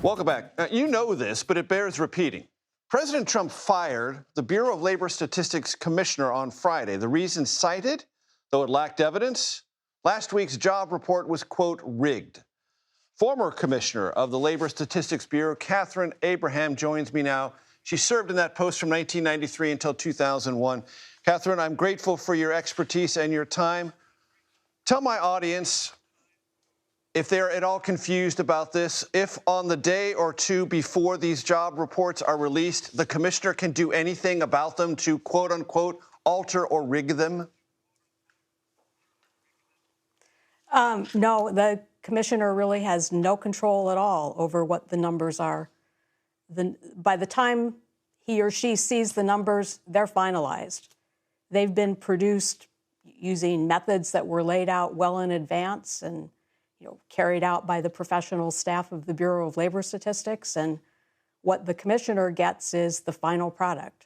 Welcome back. You know this, but it bears repeating. President Trump fired the Bureau of Labor Statistics commissioner on Friday. The reason cited, though it lacked evidence, last week's job report was, quote, rigged. Former commissioner of the Labor Statistics Bureau, Katharine Abraham, joins me now. She served in that post from 1993 until 2001. Katharine, I'm grateful for your expertise and your time. Tell my audience, if they're at all confused about this, if on the day or two before these job reports are released, the commissioner can do anything about them to, quote unquote, alter or rig them? No, the commissioner really has no control at all over what the numbers are. By the time he or she sees the numbers, they're finalized. They've been produced using methods that were laid out well in advance and carried out by the professional staff of the Bureau of Labor Statistics, and what the commissioner gets is the final product.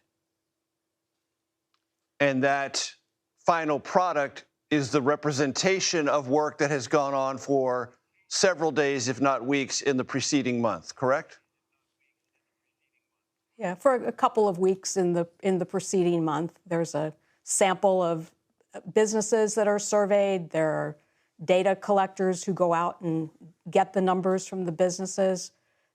And that final product is the representation of work that has gone on for several days, if not weeks, in the preceding month, correct? Yeah, for a couple of weeks in the preceding month. There's a sample of businesses that are surveyed. There are data collectors who go out and get the numbers from the businesses.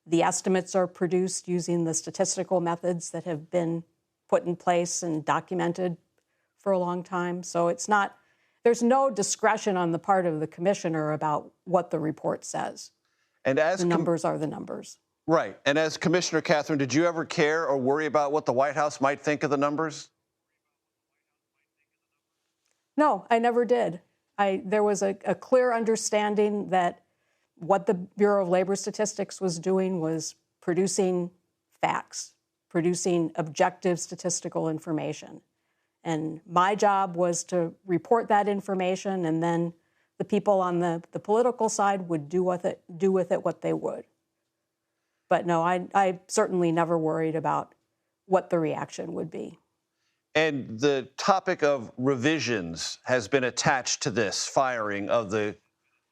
The estimates are produced using the statistical methods that have been put in place and documented for a long time. So there's no discretion on the part of the commissioner about what the report says. And as the numbers are the numbers. Right. And as Commissioner, Katharine, did you ever care or worry about what the White House might think of the numbers? No, I never did. There was a clear understanding that what the Bureau of Labor Statistics was doing was producing facts, producing objective statistical information. And my job was to report that information, and then the people on the political side would do with it what they would. But no, I certainly never worried about what the reaction would be. And the topic of revisions has been attached to this firing of the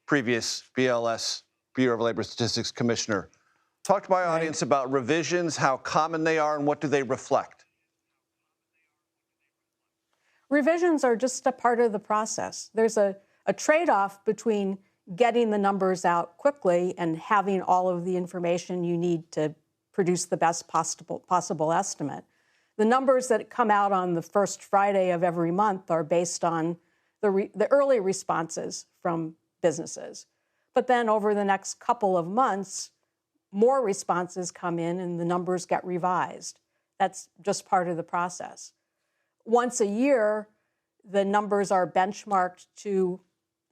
previous BLS, Bureau of Labor Statistics Commissioner. Talk to my audience about revisions, how common they are, and what do they reflect? Revisions are just a part of the process. There's a trade-off between getting the numbers out quickly and having all of the information you need to produce the best possible estimate. The numbers that come out on the first Friday of every month are based on the early responses from businesses. But then over the next couple of months, more responses come in and the numbers get revised. That's just part of the process. Once a year, the numbers are benchmarked to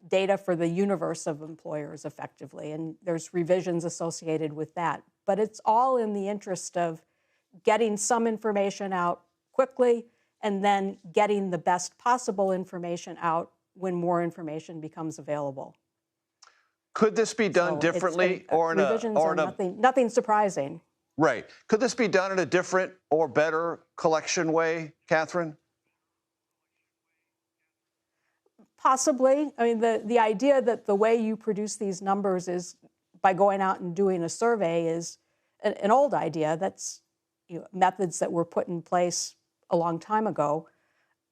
data for the universe of employers effectively, and there's revisions associated with that. But it's all in the interest of getting some information out quickly and then getting the best possible information out when more information becomes available. Could this be done differently nothing surprising? Right. Could this be done in a different or better collection way, Katharine? Possibly. I mean, the idea that the way you produce these numbers is by going out and doing a survey is an old idea. That's methods that were put in place a long time ago.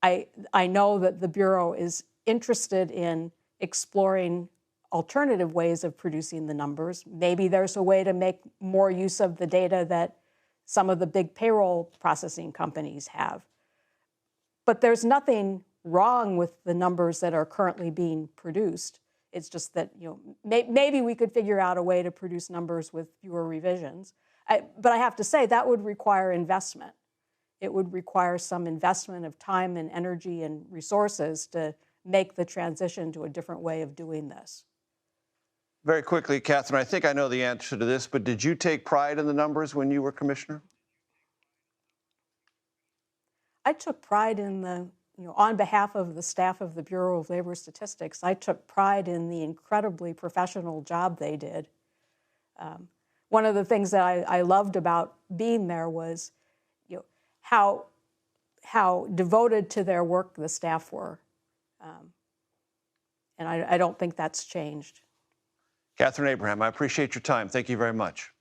I know that the Bureau is interested in exploring alternative ways of producing the numbers. Maybe there's a way to make more use of the data that some of the big payroll processing companies have. But there's nothing wrong with the numbers that are currently being produced. It's just that maybe we could figure out a way to produce numbers with fewer revisions. But I have to say that would require investment. It would require some investment of time and energy and resources to make the transition to a different way of doing this. Very quickly, Katharine, I think I know the answer to this, but did you take pride in the numbers when you were commissioner? I took pride in on behalf of the staff of the Bureau of Labor Statistics, I took pride in the incredibly professional job they did. One of the things that I loved about being there was how devoted to their work the staff were. And I don't think that's changed. Katharine Abraham, I appreciate your time. Thank you very much.